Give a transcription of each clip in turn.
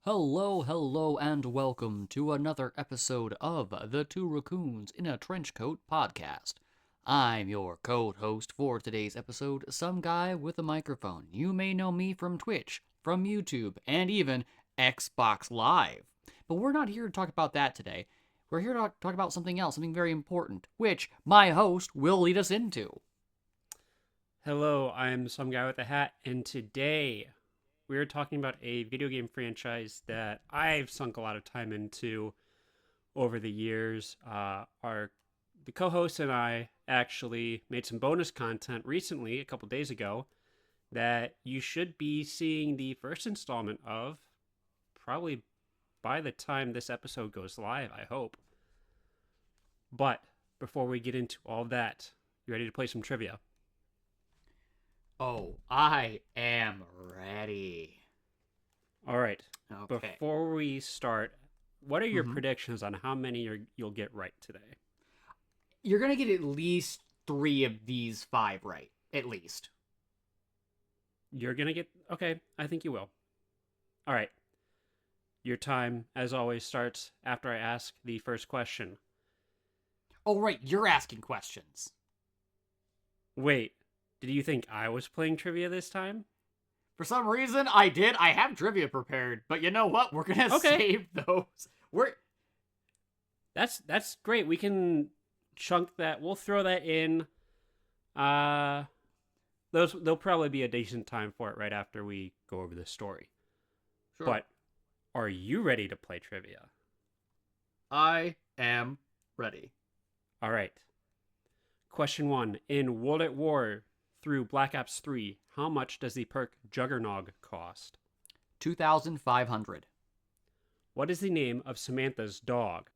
Hello, and welcome to another episode of the Two Raccoons in a Trench Coat podcast. I'm your co-host for today's episode, some guy with a microphone. You may know me from Twitch, from YouTube, and even Xbox Live. But we're not here to talk about that today. We're here to talk about something else, something very important, which my host will lead us into. Hello, I'm some guy with a hat, and today we're talking about a video game franchise that I've sunk a lot of time into over the years. The co-host and I actually made some bonus content recently, a couple days ago, that you should be seeing the first installment of probably by the time this episode goes live, I hope. But before we get into all that, you ready to play some trivia? Oh, I am ready. All right. Okay. Before we start, what are your predictions on how many you'll get right today? You're going to get at least 3 of these 5 right. At least. You're going to get... Okay, I think you will. All right. Your time, as always, starts after I ask the first question. Oh, right. You're asking questions. Wait, did you think I was playing trivia this time? For some reason, I did. I have trivia prepared, but you know what? We're gonna save those. That's great. We can chunk that. We'll throw that in. There'll probably be a decent time for it right after we go over the story. Sure. But are you ready to play trivia? I am ready. All right. Question 1. In World at War through Black Ops 3, how much does the perk Juggernog cost? 2,500. What is the name of Samantha's dog?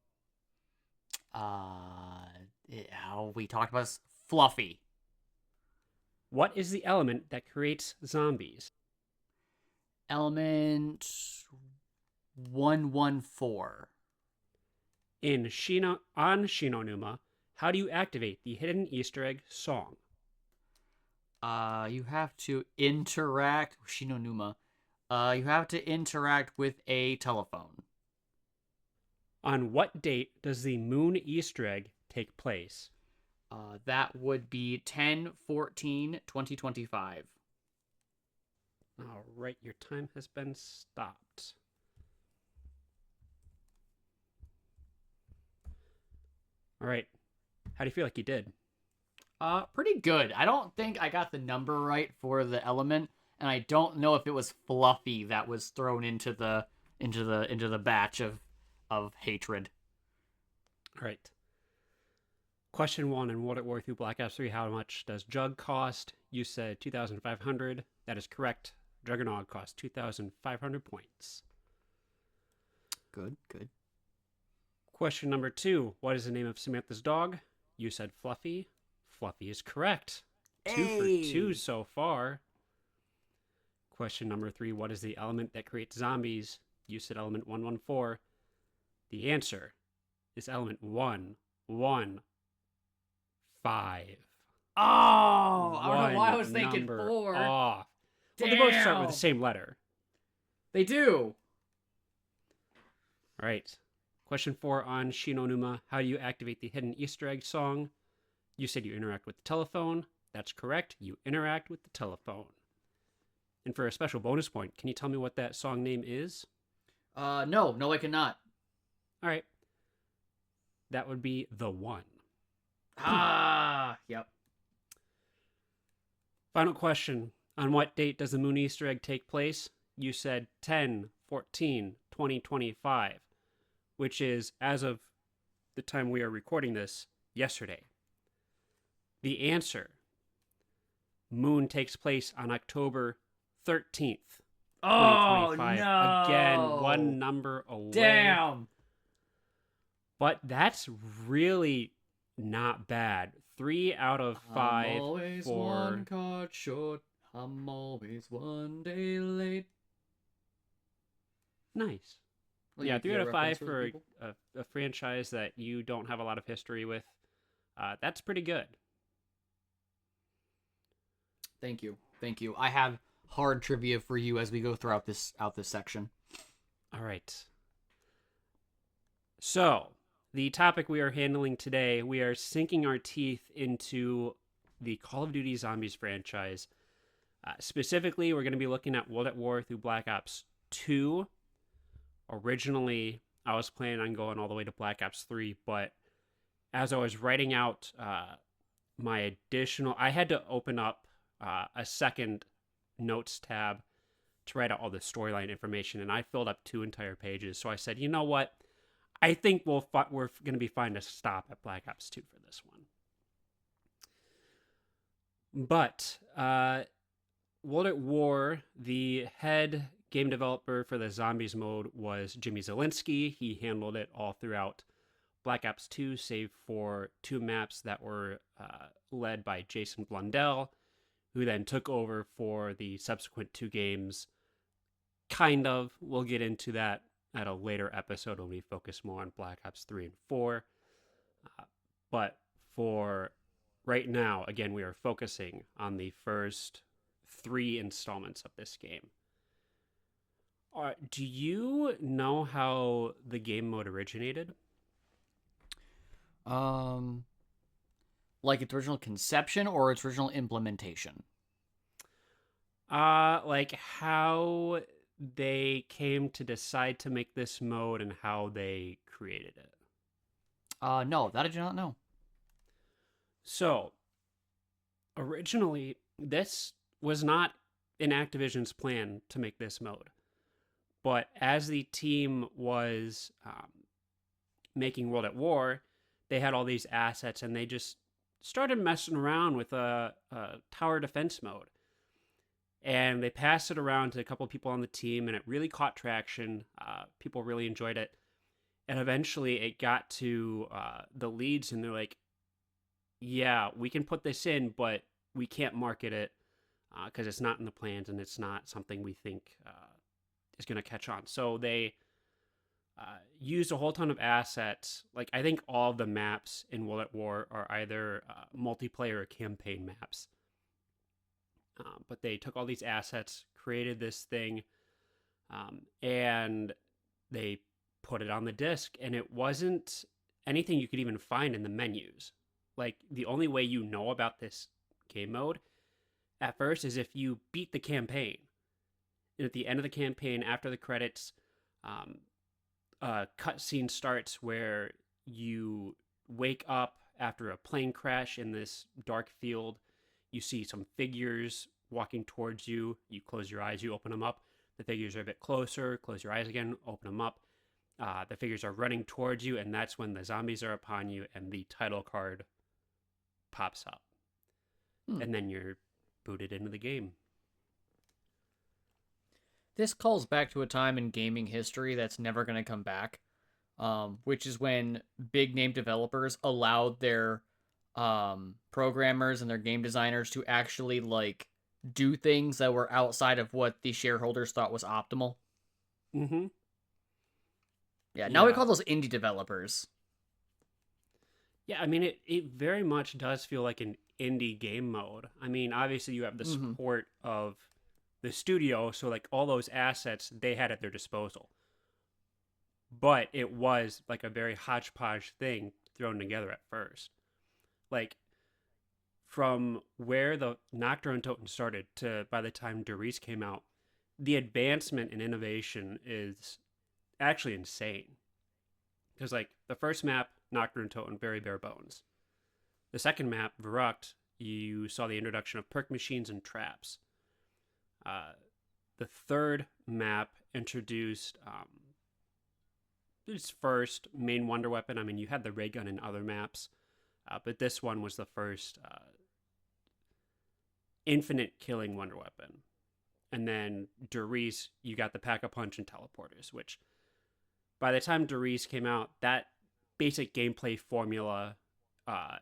We talked about this. Fluffy. What is the element that creates zombies? Element 114. On Shinonuma, how do you activate the hidden Easter egg song? You have to interact with Shinonuma. You have to interact with a telephone. On what date does the moon Easter egg take place? That would be 10/14/2025. All right, your time has been stopped. All right, how do you feel like you did? Pretty good. I don't think I got the number right for the element, and I don't know if it was Fluffy that was thrown into the batch of hatred. All right. Question 1, in World at War through Black Ops 3, how much does Jug cost? You said 2,500. That is correct. Juggernog costs 2,500 points. Good. Question number 2, what is the name of Samantha's dog? You said Fluffy. Fluffy is correct. Hey. 2 for 2 so far. Question number 3, what is the element that creates zombies? You said element 114. The answer is element 115. Oh, I don't know why I was thinking 4. Off. Well, Damn. they both start with the same letter. They do. All right. Question 4 on Shinonuma. How do you activate the hidden Easter egg song? You said you interact with the telephone. That's correct. You interact with the telephone. And for a special bonus point, can you tell me what that song name is? No, I cannot. All right. That would be The One. Yep. Final question. On what date does the moon Easter egg take place? You said 10/14/2025, which is, as of the time we are recording this, yesterday. The answer, moon takes place on October 13th, 2025. No. Again, one number away. Damn. But that's really not bad. 3 out of 5 I'm always for... one card short. I'm always one day late. Nice. Well, yeah, you 3 get out a of 5 reference for the a franchise that you don't have a lot of history with. That's pretty good. Thank you. I have hard trivia for you as we go throughout this section. All right. So, the topic we are handling today, we are sinking our teeth into the Call of Duty Zombies franchise. Specifically, we're going to be looking at World at War through Black Ops 2. Originally, I was planning on going all the way to Black Ops 3, but as I was writing out my additional, I had to open up a second notes tab to write out all the storyline information, and I filled up 2 entire pages. So I said, you know what? I think we're going to be fine to stop at Black Ops 2 for this one. But World at War, the head game developer for the Zombies mode was Jimmy Zielinski. He handled it all throughout Black Ops 2, save for 2 maps that were led by Jason Blundell, who then took over for the subsequent 2 games. Kind of. We'll get into that at a later episode when we focus more on Black Ops 3 and 4. But for right now, again, we are focusing on the first 3 installments of this game. Do you know how the game mode originated? Like its original conception or its original implementation? Like how they came to decide to make this mode and how they created it. No, that I do not know. So, originally, this was not in Activision's plan to make this mode. But as the team was making World at War, they had all these assets and they just started messing around with a tower defense mode. And they passed it around to a couple of people on the team, and it really caught traction. People really enjoyed it. And eventually it got to the leads, and they're like, yeah, we can put this in, but we can't market it because it's not in the plans and it's not something we think is going to catch on. So they used a whole ton of assets. Like, I think all of the maps in World at War are either multiplayer or campaign maps. But they took all these assets, created this thing, and they put it on the disc. And it wasn't anything you could even find in the menus. Like, the only way you know about this game mode at first is if you beat the campaign. And at the end of the campaign, after the credits, a cutscene starts where you wake up after a plane crash in this dark field. You see some figures walking towards you. You close your eyes, you open them up. The figures are a bit closer. Close your eyes again, open them up. The figures are running towards you, and that's when the zombies are upon you and the title card pops up. And then you're booted into the game. This calls back to a time in gaming history that's never going to come back, which is when big name developers allowed their programmers and their game designers to actually like do things that were outside of what the shareholders thought was optimal. Mm-hmm. Yeah, now we call those indie developers. Yeah, I mean, it very much does feel like an indie game mode. I mean, obviously you have the support of the studio, so like all those assets they had at their disposal. But it was like a very hodgepodge thing thrown together at first. Like, from where the Nocturne Totem started to by the time Doris came out, the advancement in innovation is actually insane. Because, like, the first map, Nocturne Totem, very bare bones. The second map, Verrucht, you saw the introduction of perk machines and traps. The third map introduced its first main wonder weapon. I mean, you had the ray gun in other maps. But this one was the first infinite killing wonder weapon. And then Doris, you got the Pack-a-Punch and teleporters, which by the time Doris came out, that basic gameplay formula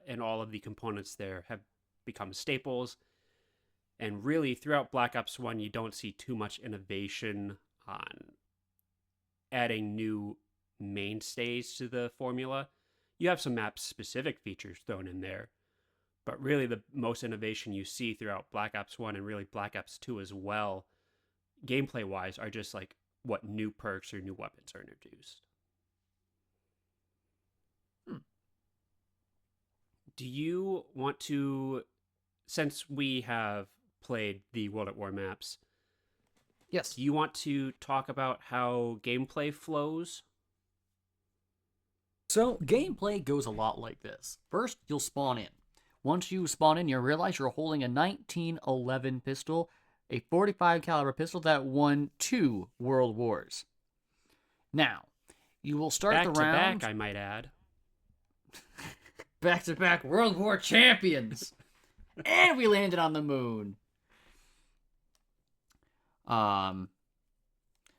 and all of the components there have become staples. And really, throughout Black Ops 1, you don't see too much innovation on adding new mainstays to the formula. You have some map-specific features thrown in there, but really the most innovation you see throughout Black Ops 1 and really Black Ops 2 as well, gameplay-wise, are just like what new perks or new weapons are introduced. Hmm. Do you want to, since we have played the World at War maps, Yes. do you want to talk about how gameplay flows? So, gameplay goes a lot like this. First, you'll spawn in. Once you spawn in, you'll realize you're holding a 1911 pistol, a 45 caliber pistol that won 2 world wars. Now, you will start the Back to back, round I might add. back to back World War champions. And we landed on the moon.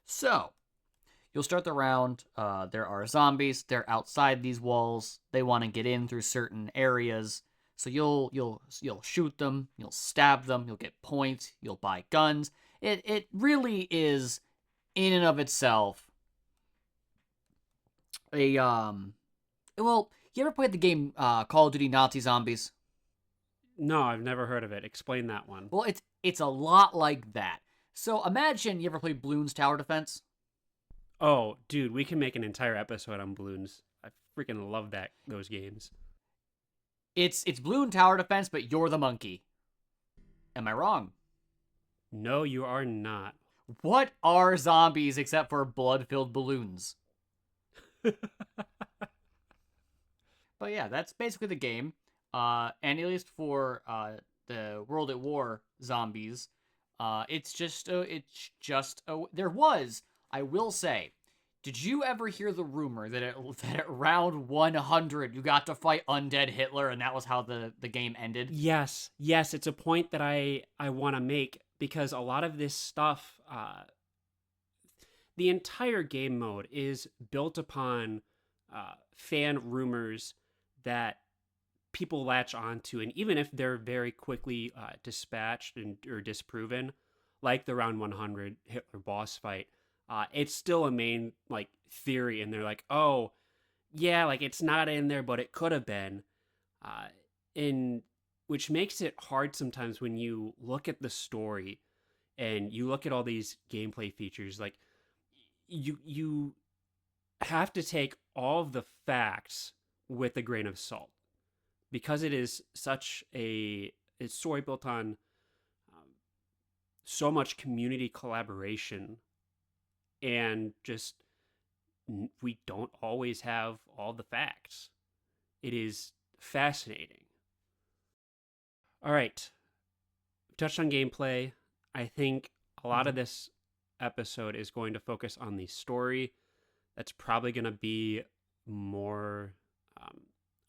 So you'll start the round. There are zombies. They're outside these walls. They want to get in through certain areas. So you'll shoot them. You'll stab them. You'll get points. You'll buy guns. It really is, in and of itself, a Well, you ever played the game Call of Duty Nazi Zombies? No, I've never heard of it. Explain that one. Well, it's a lot like that. So imagine you ever played Bloons Tower Defense. Oh, dude, we can make an entire episode on balloons. I freaking love those games. It's Bloons Tower Defense, but you're the monkey. Am I wrong? No, you are not. What are zombies except for blood-filled balloons? But yeah, that's basically the game. And at least for the World at War zombies, there was, I will say, did you ever hear the rumor that at round 100 you got to fight undead Hitler and that was how the game ended? Yes, it's a point that I want to make, because a lot of this stuff, the entire game mode is built upon fan rumors that people latch onto, and even if they're very quickly dispatched or disproven, like the round 100 Hitler boss fight, it's still a main like theory, and they're like, oh yeah, like it's not in there, but it could have been, in which makes it hard sometimes when you look at the story and you look at all these gameplay features. Like you have to take all of the facts with a grain of salt, because it is such a story built on so much community collaboration, and just we don't always have all the facts. It is fascinating. All right, touched on gameplay. I think a lot of this episode is going to focus on the story. That's probably going to be more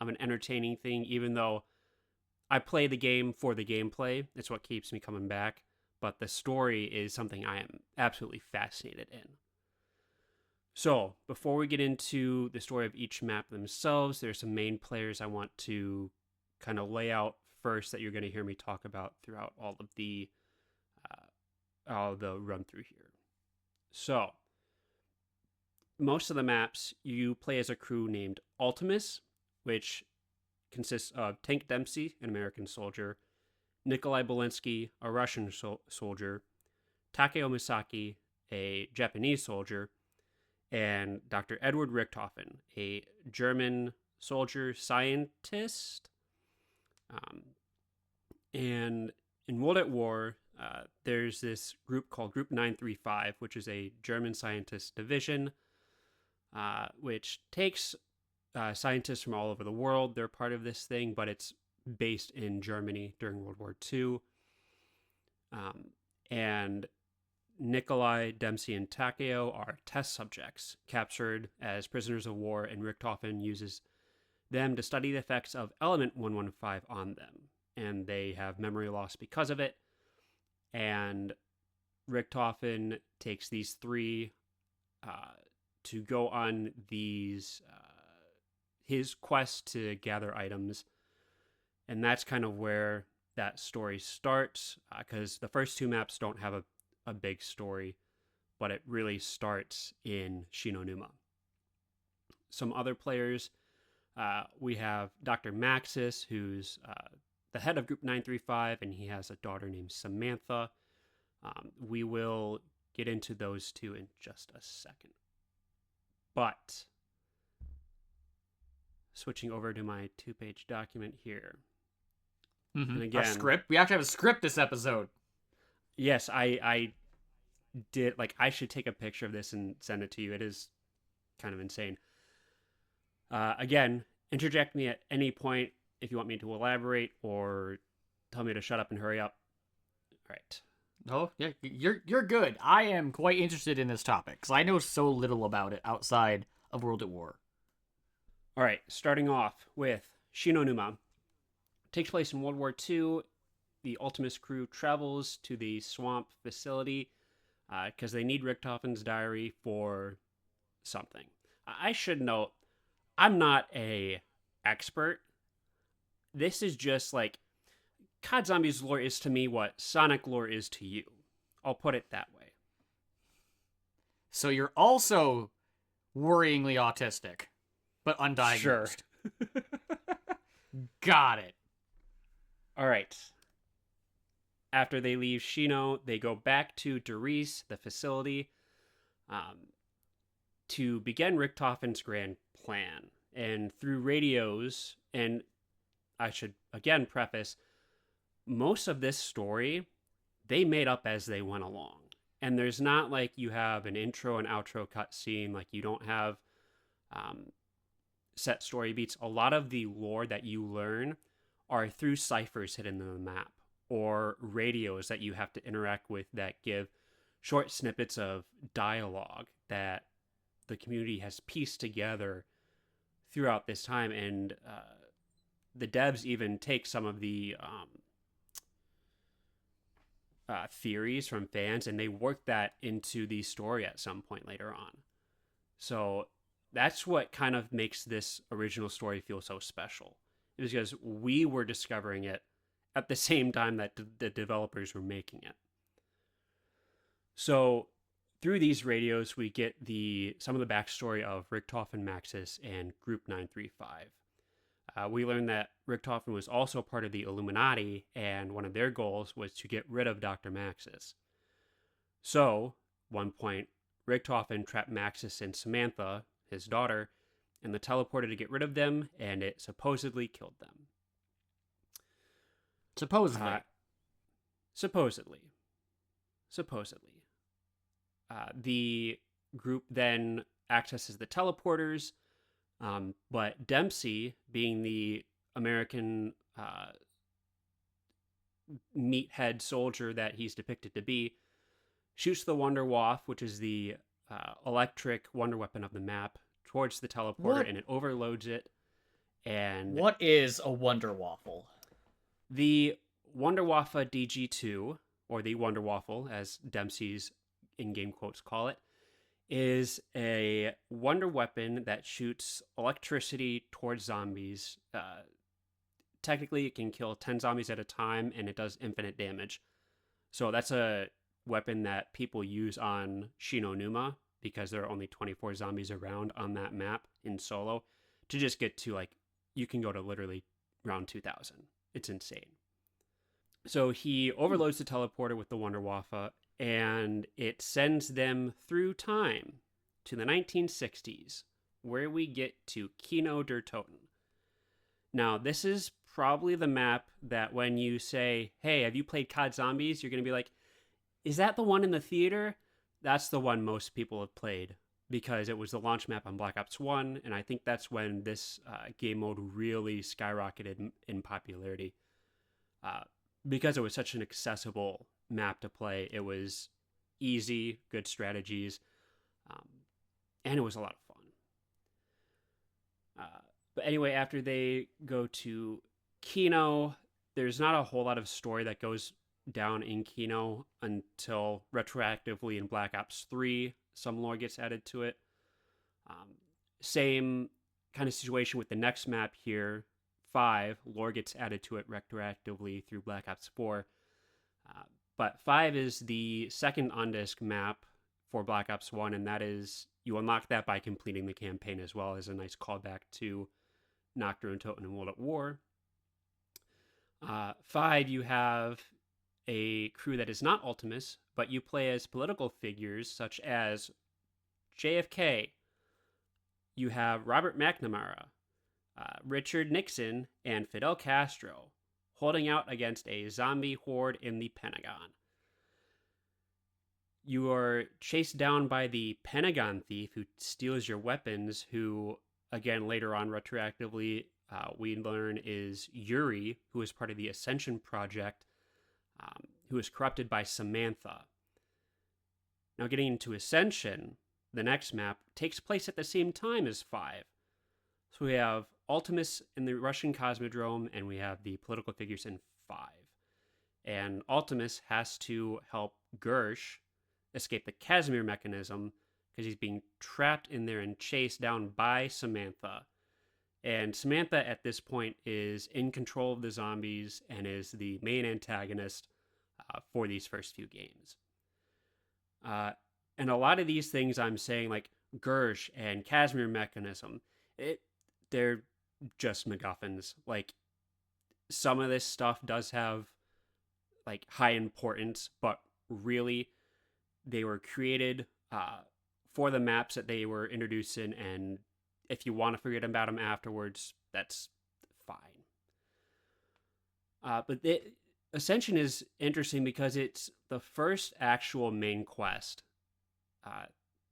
of an entertaining thing, even though I play the game for the gameplay. It's what keeps me coming back. But the story is something I am absolutely fascinated in. So, before we get into the story of each map themselves, there's some main players I want to kind of lay out first that you're going to hear me talk about throughout all the run through here. So, most of the maps you play as a crew named Ultimus, which consists of Tank Dempsey, an American soldier, Nikolai Belinsky, a Russian soldier, Takeo Misaki, a Japanese soldier, and Dr. Edward Richthofen, a German soldier scientist. And in World at War, there's this group called Group 935, which is a German scientist division, which takes scientists from all over the world. They're part of this thing, but it's based in Germany during World War II. And Nikolai, Dempsey, and Takeo are test subjects captured as prisoners of war, and Richthofen uses them to study the effects of element 115 on them. And they have memory loss because of it. And Richthofen takes these three to go on his quest to gather items. And that's kind of where that story starts, because the first two maps don't have a big story, but it really starts in Shinonuma. Some other players, we have Dr. Maxis, who's the head of Group 935, and he has a daughter named Samantha. We will get into those two in just a second. But switching over to my 2-page document here. And again, our script. We actually have a script this episode. Yes, I did. Like, I should take a picture of this and send it to you. It is kind of insane. Again, interject me at any point if you want me to elaborate or tell me to shut up and hurry up. All right. Oh, yeah, you're good. I am quite interested in this topic because I know so little about it outside of World at War. All right, starting off with Shinonuma. Takes place in World War II. The Ultimus crew travels to the swamp facility because they need Richthofen's diary for something. I should note, I'm not a expert. This is just like COD Zombies lore is to me what Sonic lore is to you. I'll put it that way. So you're also worryingly autistic, but undiagnosed. Sure. Got it. All right. After they leave Shino, they go back to Doris, the facility, to begin Richthofen's grand plan. And through radios, and I should again preface, most of this story they made up as they went along. And there's not like you have an intro and outro cutscene, like you don't have set story beats. A lot of the lore that you learn are through ciphers hidden in the map or radios that you have to interact with that give short snippets of dialogue that the community has pieced together throughout this time. And the devs even take some of the theories from fans and they work that into the story at some point later on. So that's what kind of makes this original story feel so special. It was because we were discovering it at the same time that the developers were making it. So through these radios, we get some of the backstory of Richtofen, Maxis, and Group 935. We learned that Richtofen was also part of the Illuminati, and one of their goals was to get rid of Dr. Maxis. So, one point, Richtofen trapped Maxis and Samantha, his daughter, in the teleporter to get rid of them, and it supposedly killed them. Supposedly. Supposedly. The group then accesses the teleporters, but Dempsey, being the American meathead soldier that he's depicted to be, shoots the Wonder Waff, which is the electric wonder weapon of the map, towards the teleporter, and it overloads it. And what is a Wonder Waffle? The Wonder Waffa DG2, or the Wonder Waffle, as Dempsey's in-game quotes call it, is a wonder weapon that shoots electricity towards zombies. Technically, it can kill 10 zombies at a time, and it does infinite damage. So that's a weapon that people use on Shinonuma, because there are only 24 zombies around on that map in solo, to just get to, like, you can go to literally round 2000. It's insane. So he overloads the teleporter with the Wonder Waffa, and it sends them through time to the 1960s, where we get to Kino der Toten. Now, this is probably the map that when you say, hey, have you played COD Zombies? You're going to be like, is that the one in the theater? That's the one most people have played, because it was the launch map on Black Ops 1, and I think that's when this game mode really skyrocketed in popularity. Because it was such an accessible map to play, it was easy, good strategies, and it was a lot of fun. But anyway, after they go to Kino, there's not a whole lot of story that goes down in Kino until retroactively in Black Ops 3, some lore gets added to it. Same kind of situation with the next map here, 5, lore gets added to it retroactively through Black Ops 4. But 5 is the second on-disc map for Black Ops 1, and that is, you unlock that by completing the campaign, as well as a nice callback to Nocturne, Toten, and World at War. 5, you have a crew that is not Ultimus, but you play as political figures such as JFK. You have Robert McNamara, Richard Nixon, and Fidel Castro holding out against a zombie horde in the Pentagon. You are chased down by the Pentagon thief who steals your weapons, who, again, later on retroactively, we learn is Yuri, who is part of the Ascension Project, who is corrupted by Samantha. Now, getting into Ascension, the next map takes place at the same time as 5. So we have Ultimus in the Russian Cosmodrome, and we have the political figures in 5. And Ultimus has to help Gersh escape the Casimir mechanism because he's being trapped in there and chased down by Samantha. And Samantha at this point is in control of the zombies and is the main antagonist for these first few games. And a lot of these things I'm saying, like Gersh and Casimir mechanism, they're just MacGuffins. Like, some of this stuff does have like high importance, but really they were created for the maps that they were introduced in, and if you want to forget about them afterwards, that's fine. But Ascension is interesting because it's the first actual main quest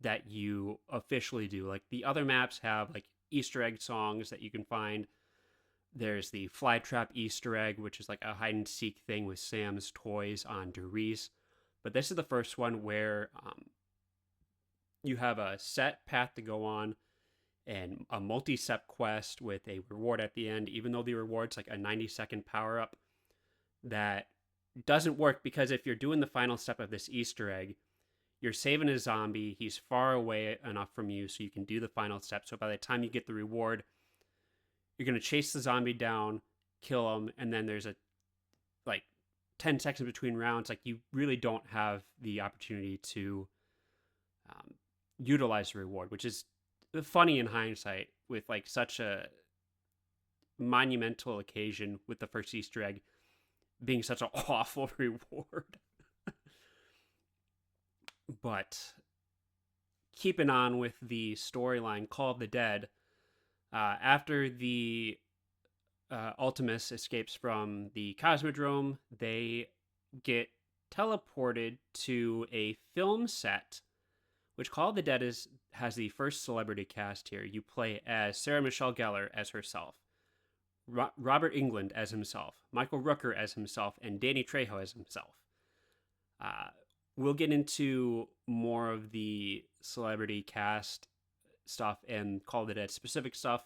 that you officially do. Like, the other maps have like Easter egg songs that you can find. There's the Flytrap Easter egg, which is like a hide and seek thing with Sam's toys on Doris. But this is the first one where you have a set path to go on and a multi-step quest with a reward at the end, even though the reward's like a 90-second power-up. That doesn't work because if you're doing the final step of this Easter egg, you're saving a zombie. He's far away enough from you so you can do the final step. So by the time you get the reward, you're going to chase the zombie down, kill him, and then there's a like 10 seconds between rounds. Like, you really don't have the opportunity to utilize the reward, which is funny in hindsight with like such a monumental occasion with the first Easter egg being such an awful reward. But keeping on with the storyline, Call of the Dead, after the Ultimus escapes from the Cosmodrome, they get teleported to a film set, which Call of the Dead has the first celebrity cast here. You play as Sarah Michelle Gellar as herself, Robert Englund as himself, Michael Rooker as himself, and Danny Trejo as himself. We'll get into more of the celebrity cast stuff and Call of the Dead specific stuff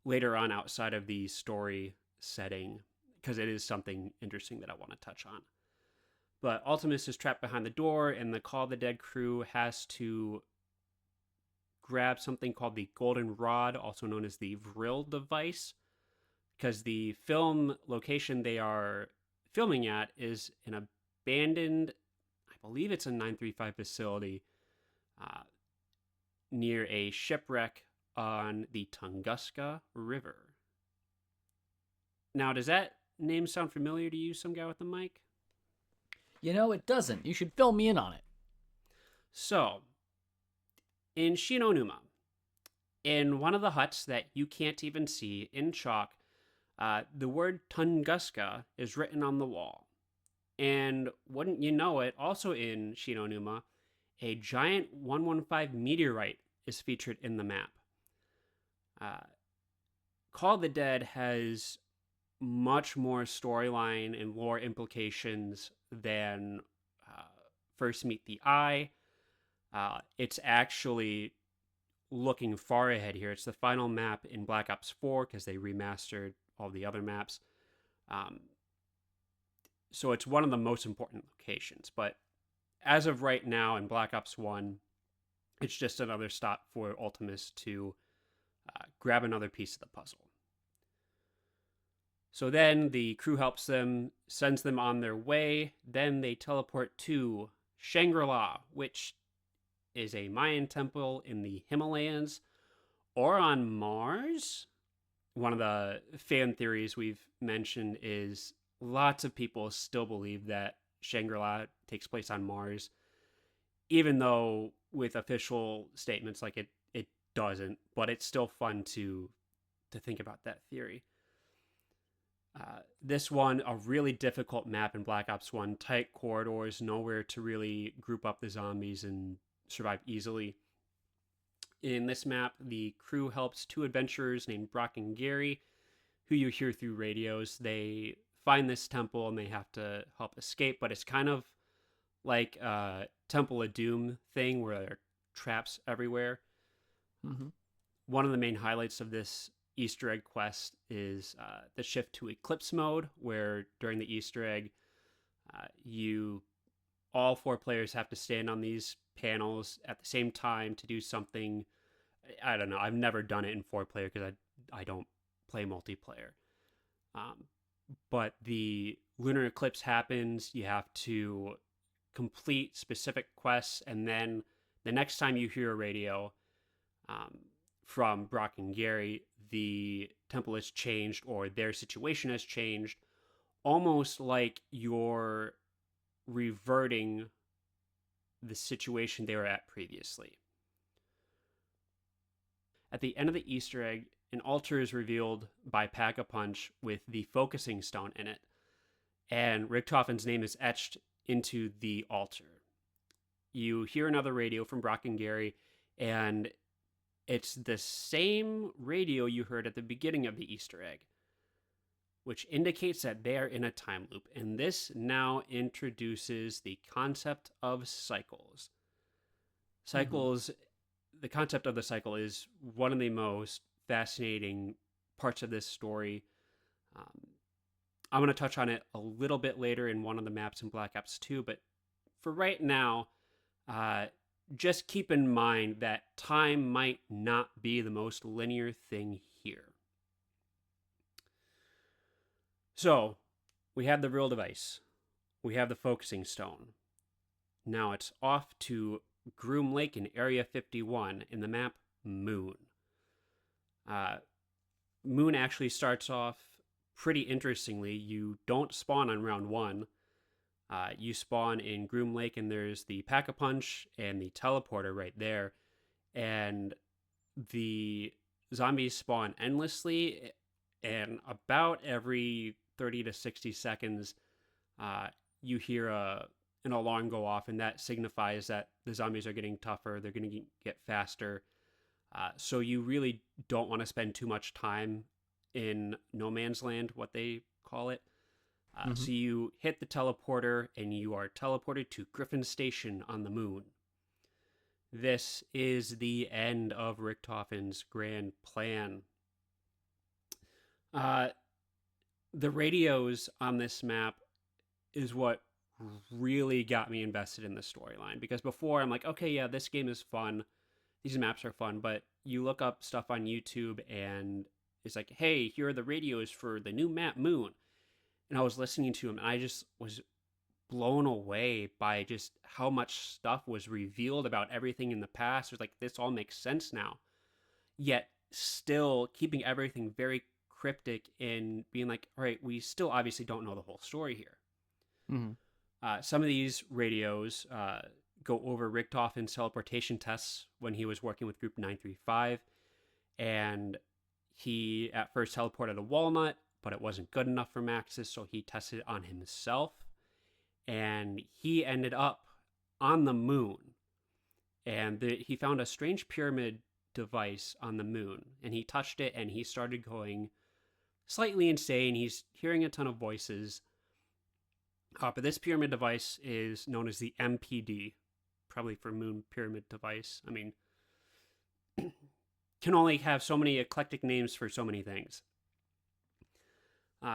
later on outside of the story setting, because it is something interesting that I want to touch on. But Ultimus is trapped behind the door, and the Call of the Dead crew has to grab something called the Golden Rod, also known as the Vril device, because the film location they are filming at is an abandoned, I believe it's a 935 facility near a shipwreck on the Tunguska River. Now, does that name sound familiar to you, some guy with the mic? You know, it doesn't. You should fill me in on it. So, in Shinonuma, in one of the huts that you can't even see in chalk, the word Tunguska is written on the wall. And wouldn't you know it, also in Shinonuma, a giant 115 meteorite is featured in the map. Call of the Dead has much more storyline and lore implications than First Meet the Eye. It's actually looking far ahead here. It's the final map in Black Ops 4 because they remastered all the other maps. So it's one of the most important locations. But as of right now in Black Ops 1, it's just another stop for Ultimus to grab another piece of the puzzle. So then the crew helps them, sends them on their way. Then they teleport to Shangri-La, which is a Mayan temple in the Himalayas or on Mars. One of the fan theories we've mentioned is lots of people still believe that Shangri-La takes place on Mars, even though with official statements like it doesn't. But it's still fun to think about that theory. This one, a really difficult map in Black Ops 1, tight corridors, nowhere to really group up the zombies and survive easily. In this map, the crew helps two adventurers named Brock and Gary, who you hear through radios. They find this temple and they have to help escape, but it's kind of like a Temple of Doom thing where there are traps everywhere. Mm-hmm. One of the main highlights of this Easter egg quest is the shift to Eclipse mode, where during the Easter egg, you all four players have to stand on these panels at the same time to do something. I don't know. I've never done it in four player because I don't play multiplayer. Um, but the lunar eclipse happens. You have to complete specific quests, and then the next time you hear a radio um, from Brock and Gary, the temple has changed or their situation has changed, almost like you're reverting the situation they were at previously. At the end of the Easter egg, an altar is revealed by Pack-a-Punch with the focusing stone in it, and Richtofen's name is etched into the altar. You hear another radio from Brock and Gary, and it's the same radio you heard at the beginning of the Easter egg, which indicates that they are in a time loop. And this now introduces the concept of cycles. Cycles, the concept of the cycle is one of the most fascinating parts of this story. I'm going to touch on it a little bit later in one of the maps in Black Ops 2, but for right now, just keep in mind that time might not be the most linear thing here. So, we have the real device. We have the focusing stone. Now it's off to Groom Lake in Area 51 in the map Moon. Moon actually starts off pretty interestingly. You don't spawn on round one. You spawn in Groom Lake, and there's the Pack-a-Punch and the teleporter right there. And the zombies spawn endlessly, and about every 30 to 60 seconds, you hear an alarm go off, and that signifies that the zombies are getting tougher, they're going to get faster. So you really don't want to spend too much time in no man's land, what they call it. So you hit the teleporter, and you are teleported to Griffin Station on the moon. This is the end of Richtofen's grand plan. The radios on this map is what really got me invested in the storyline, because before I'm like, okay, yeah, this game is fun, these maps are fun, but you look up stuff on YouTube and it's like, hey, here are the radios for the new map Moon, and I was listening to them and I just was blown away by just how much stuff was revealed about everything in the past. It was like, this all makes sense now, yet still keeping everything very cryptic and being like, all right, we still obviously don't know the whole story here. Some of these radios go over Richtofen's teleportation tests when he was working with Group 935, and he at first teleported a walnut, but it wasn't good enough for Maxis, so he tested it on himself, and he ended up on the moon, and he found a strange pyramid device on the moon, and he touched it, and he started going slightly insane. He's hearing a ton of voices. But this pyramid device is known as the MPD, probably for Moon Pyramid Device. I mean, can only have so many eclectic names for so many things.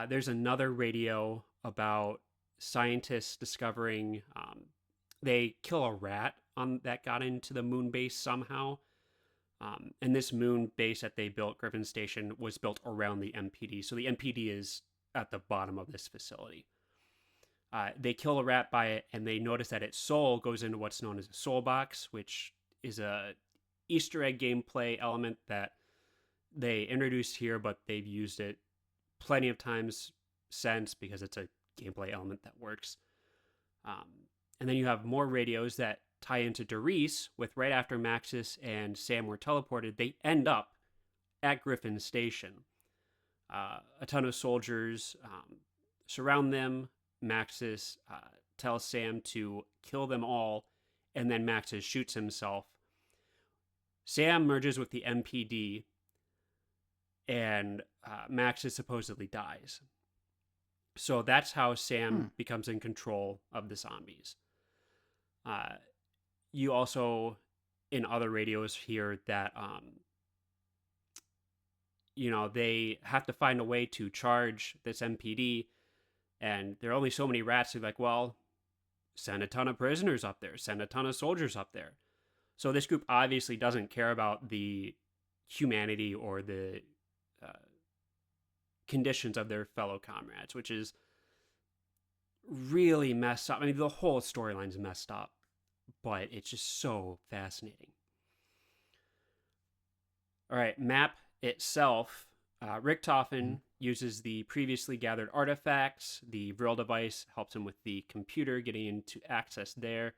There's another radio about scientists discovering they kill a rat that got into the moon base somehow. And this moon base that they built, Griffin Station, was built around the MPD. So the MPD is at the bottom of this facility. They kill a rat by it, and they notice that its soul goes into what's known as a soul box, which is a Easter egg gameplay element that they introduced here, but they've used it plenty of times since because it's a gameplay element that works. And then you have more radios that tie into Doris, with right after Maxis and Sam were teleported, they end up at Griffin's station. A ton of soldiers surround them. Maxis tells Sam to kill them all, and then Maxis shoots himself. Sam merges with the MPD, and Maxis supposedly dies. So that's how Sam becomes in control of the zombies. You also, in other radios, hear that they have to find a way to charge this MPD, and there are only so many rats. They're like, well, send a ton of prisoners up there, send a ton of soldiers up there. So this group obviously doesn't care about the humanity or the conditions of their fellow comrades, which is really messed up. I mean, the whole storyline's messed up, but it's just so fascinating. All right, map itself. Richtofen uses the previously gathered artifacts. The Vril device helps him with the computer, getting into access there.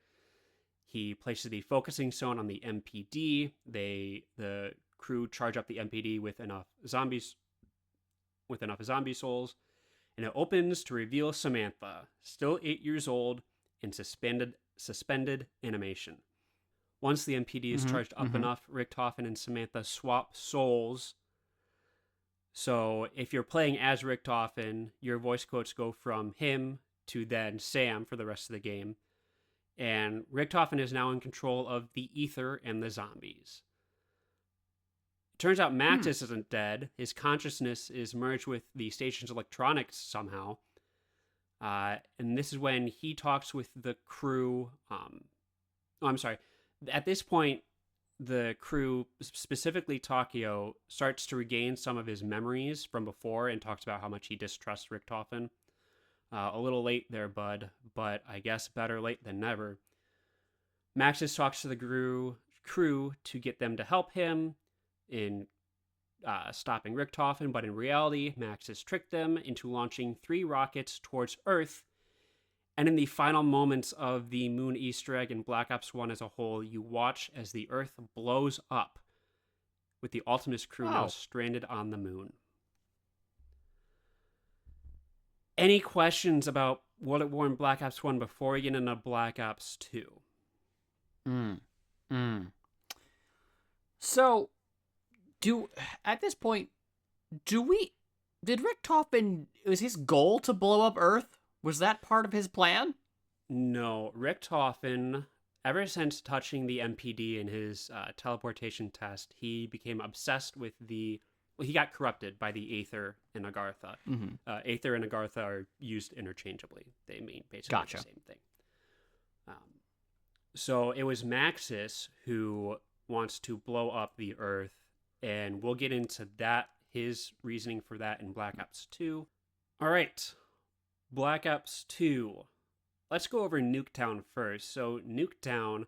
He places the focusing zone on the MPD. The crew charge up the MPD with enough zombie souls, and it opens to reveal Samantha, still 8 years old, in suspended animation. Once the MPD is charged up enough, Richtofen and Samantha swap souls. So if you're playing as Richtofen, your voice quotes go from him to then Sam for the rest of the game. And Richtofen is now in control of the ether and the zombies. It turns out Maxis isn't dead. His consciousness is merged with the station's electronics somehow. And this is when he talks with the crew. I'm sorry. At this point, the crew, specifically Takio, starts to regain some of his memories from before and talks about how much he distrusts Richtofen. A little late there, bud, but I guess better late than never. Maxis talks to the crew to get them to help him in stopping Richtofen, but in reality, Maxis tricked them into launching 3 rockets towards Earth. And in the final moments of the Moon Easter egg and Black Ops 1 as a whole, you watch as the Earth blows up, with the Ultimus crew now stranded on the moon. Any questions about what it wore in Black Ops 1 before we get into Black Ops 2? So, at this point, did Richtofen, was his goal to blow up Earth? Was that part of his plan? No, Richtofen, ever since touching the MPD in his teleportation test, he became obsessed with he got corrupted by the Aether and Agartha. Aether and Agartha are used interchangeably. They mean basically the same thing. So it was Maxis who wants to blow up the Earth, and we'll get into that, his reasoning for that in Black Ops 2. All right, Black Ops 2. Let's go over Nuketown first. So Nuketown,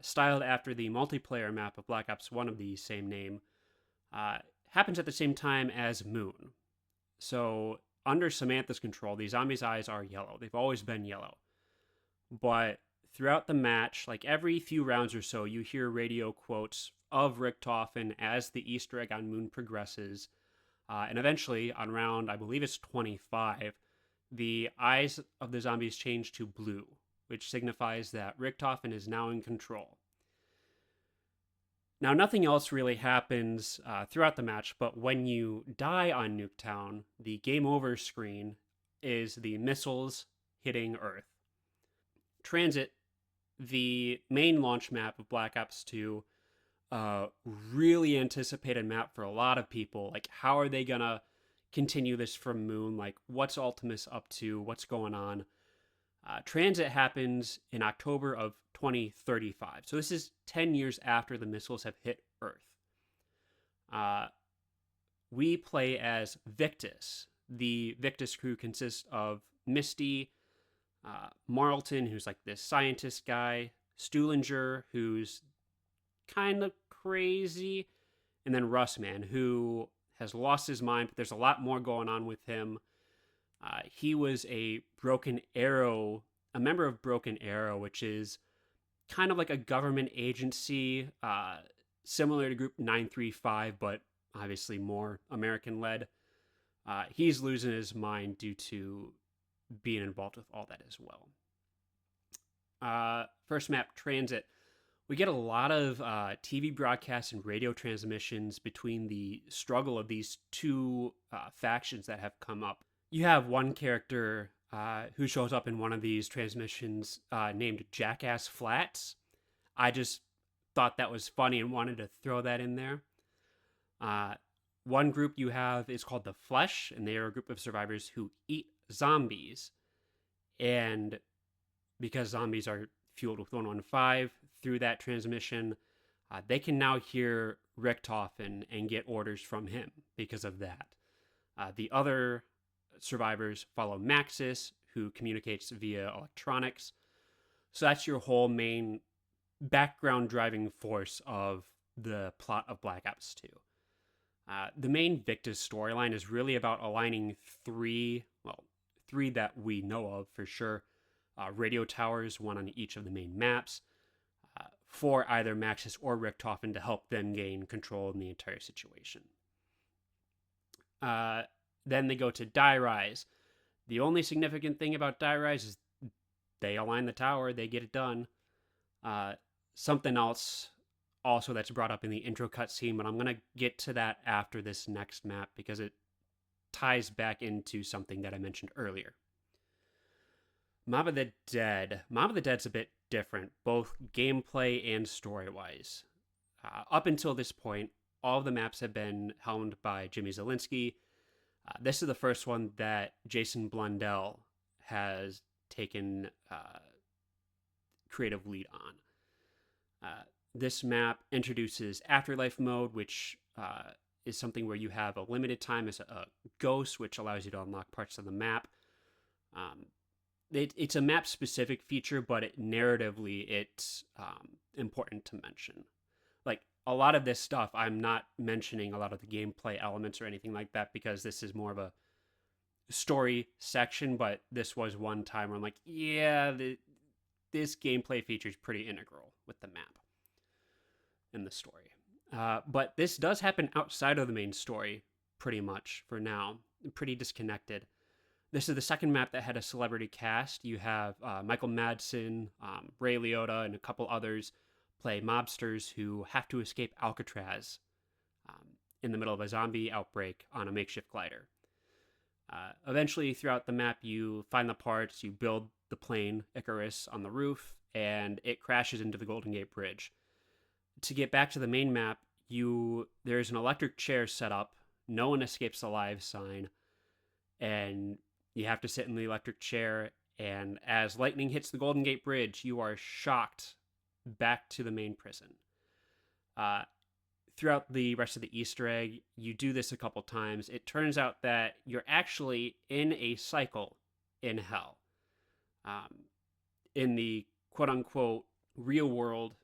styled after the multiplayer map of Black Ops 1 of the same name, happens at the same time as Moon. So under Samantha's control, the zombies' eyes are yellow. They've always been yellow. But throughout the match, like every few rounds or so, you hear radio quotes of Richtofen as the Easter egg on Moon progresses. And eventually, on round, I believe it's 25, the eyes of the zombies change to blue, which signifies that Richtofen is now in control. Now, nothing else really happens throughout the match, but when you die on Nuketown, the game over screen is the missiles hitting Earth. Transit, the main launch map of Black Ops 2, really anticipated map for a lot of people. Like, how are they gonna continue this from Moon? Like, what's Ultimus up to? What's going on? Transit happens in October of 2035. So this is 10 years after the missiles have hit Earth. We play as Victus. The Victus crew consists of Misty, Marlton, who's like this scientist guy, Stuhlinger, who's kind of crazy, and then Russman, who has lost his mind, but there's a lot more going on with him. He was a member of Broken Arrow, which is kind of like a government agency, similar to Group 935, but obviously more American led. He's losing his mind due to being involved with all that as well. First map, Transit. We get a lot of TV broadcasts and radio transmissions between the struggle of these two factions that have come up. You have one character who shows up in one of these transmissions named Jackass Flats. I just thought that was funny and wanted to throw that in there. One group you have is called the Flesh, and they are a group of survivors who eat zombies. And because zombies are fueled with 115 through that transmission, they can now hear Richtofen and get orders from him because of that. The other survivors follow Maxis, who communicates via electronics. So that's your whole main background driving force of the plot of Black Ops 2. The main Victus storyline is really about aligning three that we know of for sure, radio towers, one on each of the main maps, for either Maxis or Richtofen to help them gain control in the entire situation. Then they go to Die Rise. The only significant thing about Die Rise is they align the tower, they get it done. Something else also that's brought up in the intro cutscene, but I'm going to get to that after this next map because it ties back into something that I mentioned earlier. Mob of the Dead. Mob of the Dead's a bit different, both gameplay and story-wise. Up until this point, all of the maps have been helmed by Jimmy Zielinski. This is the first one that Jason Blundell has taken creative lead on. This map introduces Afterlife mode, which is something where you have a limited time as a ghost, which allows you to unlock parts of the map. It's a map-specific feature, but narratively, it's important to mention. Like, a lot of this stuff, I'm not mentioning a lot of the gameplay elements or anything like that because this is more of a story section, but this was one time where I'm like, yeah, this gameplay feature is pretty integral with the map in the story. But this does happen outside of the main story, pretty much, for now. Pretty disconnected. This is the second map that had a celebrity cast. You have Michael Madsen, Ray Liotta, and a couple others play mobsters who have to escape Alcatraz in the middle of a zombie outbreak on a makeshift glider. Eventually, throughout the map, you find the parts, you build the plane, Icarus, on the roof, and it crashes into the Golden Gate Bridge. To get back to the main map, there's an electric chair set up, no one escapes alive sign, and you have to sit in the electric chair, and as lightning hits the Golden Gate Bridge, you are shocked back to the main prison. Throughout the rest of the Easter egg, you do this a couple times. It turns out that you're actually in a cycle in hell. In the quote-unquote real world,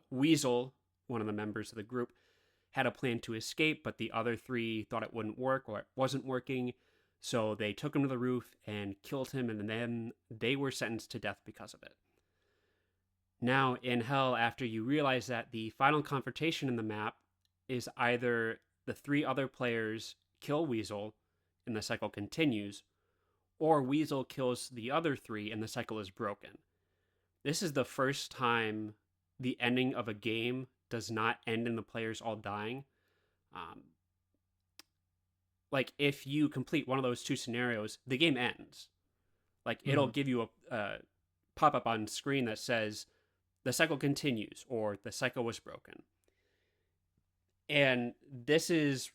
Weasel, one of the members of the group, had a plan to escape, but the other three thought it wouldn't work or it wasn't working. So they took him to the roof and killed him, and then they were sentenced to death because of it. Now, in hell, after you realize that the final confrontation in the map is either the three other players kill Weasel and the cycle continues, or Weasel kills the other three and the cycle is broken. This is the first time the ending of a game does not end in the players all dying. Like, if you complete one of those two scenarios, the game ends. Like, it'll give you a pop-up on screen that says, the cycle continues, or the cycle was broken. And this is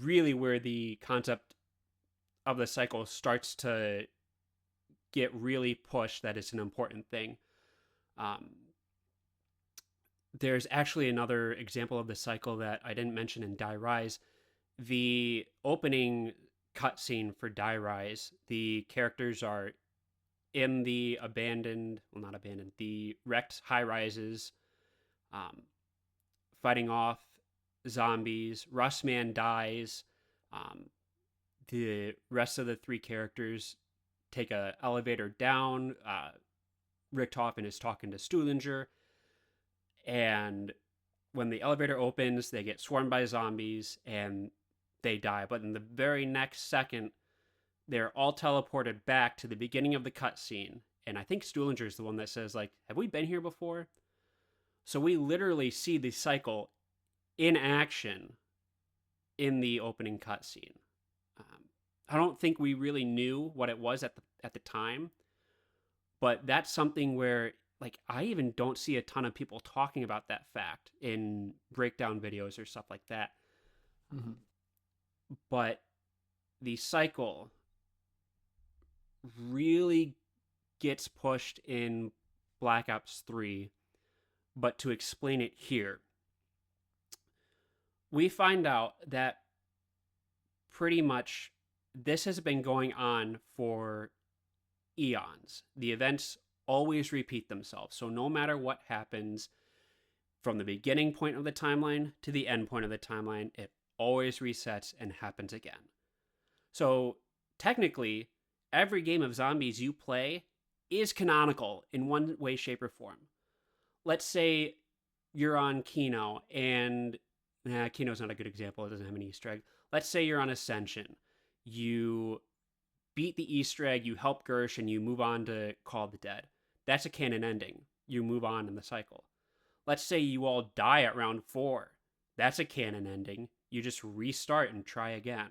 really where the concept of the cycle starts to get really pushed, that it's an important thing. There's actually another example of the cycle that I didn't mention in Die Rise. The opening cutscene for Die Rise, the characters are in the the wrecked high-rises, fighting off zombies. Russman dies. the rest of the three characters take a elevator down. Richtofen is talking to Stuhlinger, and when the elevator opens, they get swarmed by zombies and they die. But in the very next second, they're all teleported back to the beginning of the cutscene. And I think Stuhlinger is the one that says, like, have we been here before? So we literally see the cycle in action in the opening cutscene. I don't think we really knew what it was at the time, but that's something where like I even don't see a ton of people talking about that fact in breakdown videos or stuff like that. Mm-hmm. But the cycle really gets pushed in Black Ops 3, but to explain it here, we find out that pretty much this has been going on for eons. The events always repeat themselves. So no matter what happens from the beginning point of the timeline to the end point of the timeline, it always resets and happens again. So technically, every game of zombies you play is canonical in one way, shape, or form. Let's say you're on Kino, and Kino's not a good example. It doesn't have an Easter egg. Let's say you're on Ascension. You beat the Easter egg, you help Gersh, and you move on to Call of the Dead. That's a canon ending. You move on in the cycle. Let's say you all die at round 4. That's a canon ending. You just restart and try again.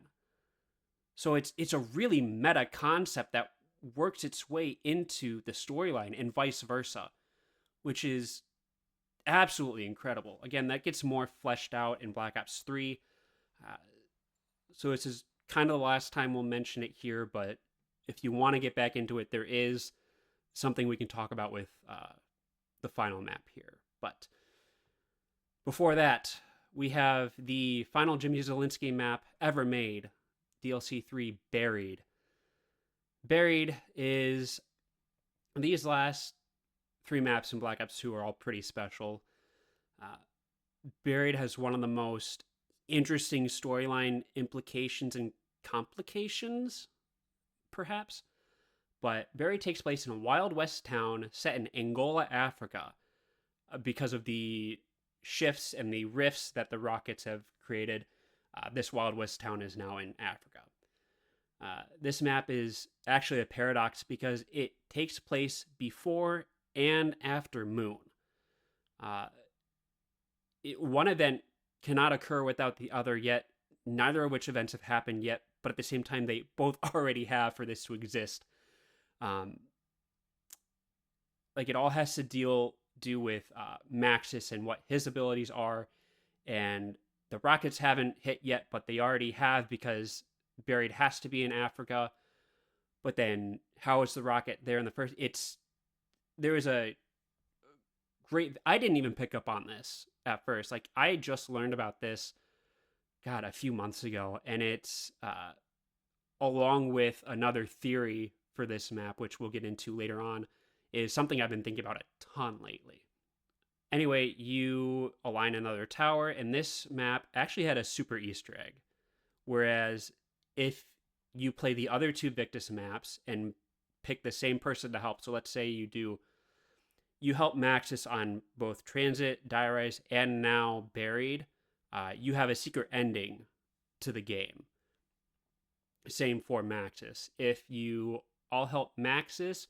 So it's a really meta concept that works its way into the storyline and vice versa, which is absolutely incredible. Again, that gets more fleshed out in Black Ops 3. So this is kind of the last time we'll mention it here, but if you want to get back into it, there is something we can talk about with the final map here. But before that, we have the final Jimmy Zielinski map ever made, DLC 3 Buried. Buried is these last 3 maps in Black Ops 2 are all pretty special. Buried has one of the most interesting storyline implications and complications, perhaps. But Buried takes place in a Wild West town set in Angola, Africa, because of the shifts and the rifts that the rockets have created. This Wild West town is now in Africa. This map is actually a paradox because it takes place before and after Moon. One event cannot occur without the other, yet neither of which events have happened yet, but at the same time they both already have for this to exist. Like it all has to do with Maxis and what his abilities are, and the rockets haven't hit yet, but they already have because Buried has to be in Africa. But then how is the rocket there in the first? There is a great. I didn't even pick up on this at first. Like I just learned about this, God, a few months ago, and it's along with another theory for this map, which we'll get into later on, is something I've been thinking about a ton lately. Anyway, you align another tower, and this map actually had a super Easter egg. Whereas if you play the other 2 Victus maps and pick the same person to help, so let's say you help Maxis on both Transit, Diarize, and now Buried, you have a secret ending to the game. Same for Maxis. If you all help Maxis,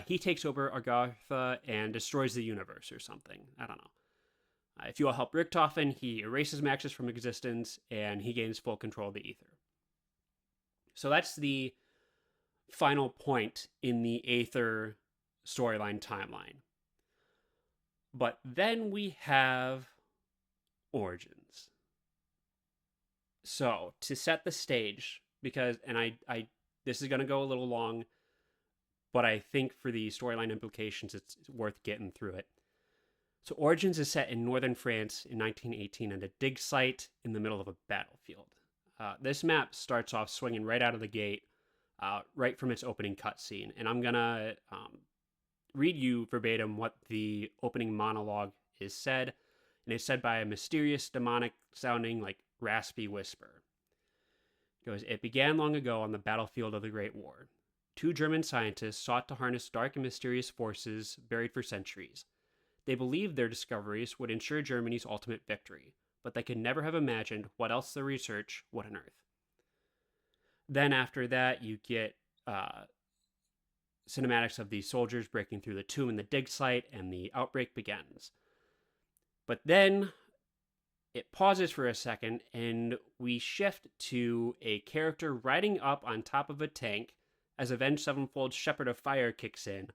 he takes over Agartha and destroys the universe or something. I don't know. If you all help Richtofen, he erases Maxis from existence and he gains full control of the Aether. So that's the final point in the Aether storyline timeline. But then we have Origins. So to set the stage, because, and I this is going to go a little long, but I think for the storyline implications, it's worth getting through it. So Origins is set in northern France in 1918 at a dig site in the middle of a battlefield. This map starts off swinging right out of the gate, right from its opening cutscene. And I'm going to read you verbatim what the opening monologue is said. And it's said by a mysterious, demonic sounding, like raspy whisper. It goes, it began long ago on the battlefield of the Great War. Two German scientists sought to harness dark and mysterious forces buried for centuries. They believed their discoveries would ensure Germany's ultimate victory, but they could never have imagined what else their research would unearth. Then after that, you get cinematics of these soldiers breaking through the tomb in the dig site, and the outbreak begins. But then it pauses for a second, and we shift to a character riding up on top of a tank as Avenged Sevenfold's Shepherd of Fire kicks in.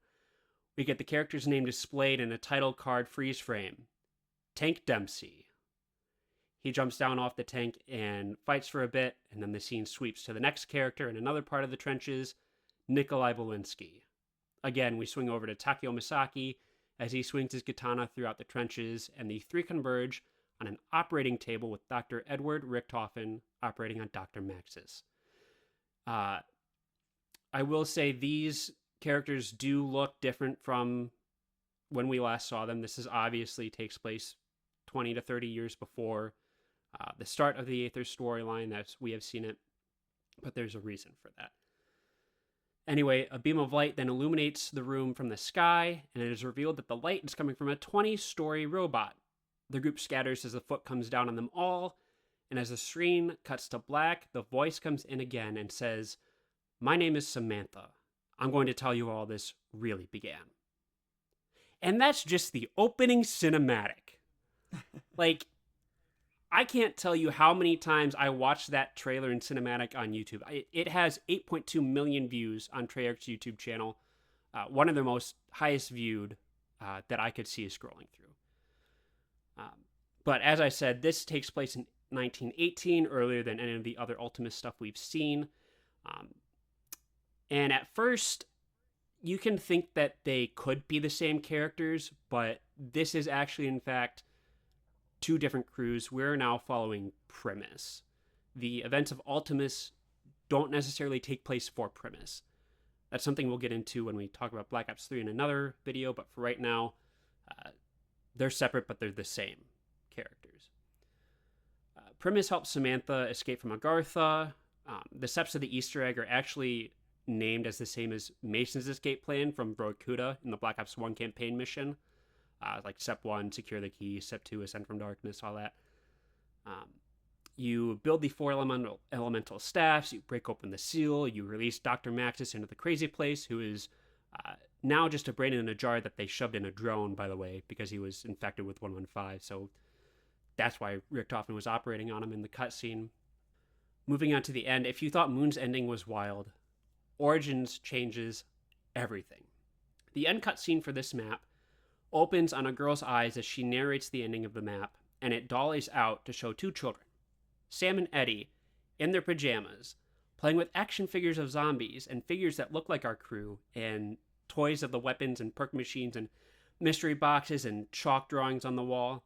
We get the character's name displayed in a title card freeze frame. Tank Dempsey. He jumps down off the tank and fights for a bit, and then the scene sweeps to the next character in another part of the trenches, Nikolai Belinsky. Again, we swing over to Takeo Misaki as he swings his katana throughout the trenches, and the three converge on an operating table with Dr. Edward Richthofen operating on Dr. Maxis. I will say these characters do look different from when we last saw them. This is obviously takes place 20 to 30 years before the start of the Aether storyline as we have seen it, but there's a reason for that. Anyway, a beam of light then illuminates the room from the sky, and it is revealed that the light is coming from a 20-story robot. The group scatters as the foot comes down on them all, and as the screen cuts to black, the voice comes in again and says, "My name is Samantha. I'm going to tell you how all this really began." And that's just the opening cinematic. Like, I can't tell you how many times I watched that trailer in cinematic on YouTube. It has 8.2 million views on Treyarch's YouTube channel. One of the most highest viewed that I could see scrolling through. But as I said, this takes place in 1918, earlier than any of the other Ultimus stuff we've seen. And at first, you can think that they could be the same characters, but this is actually, in fact, two different crews. We're now following Primus. The events of Ultimus don't necessarily take place for Primus. That's something we'll get into when we talk about Black Ops 3 in another video, but for right now, they're separate, but they're the same characters. Primus helps Samantha escape from Agartha. The steps of the Easter egg are actually named as the same as Mason's escape plan from Brokuda in the Black Ops 1 campaign mission. Like step 1, secure the key. Step 2, ascend from darkness, all that. You build the 4 elemental staffs. You break open the seal. You release Dr. Maxis into the crazy place, who is now just a brain in a jar that they shoved in a drone, by the way, because he was infected with 115. So that's why Richthofen was operating on him in the cutscene. Moving on to the end, if you thought Moon's ending was wild, Origins changes everything. The end cutscene for this map opens on a girl's eyes as she narrates the ending of the map, and it dollies out to show two children, Sam and Eddie, in their pajamas, playing with action figures of zombies and figures that look like our crew, and toys of the weapons and perk machines and mystery boxes and chalk drawings on the wall.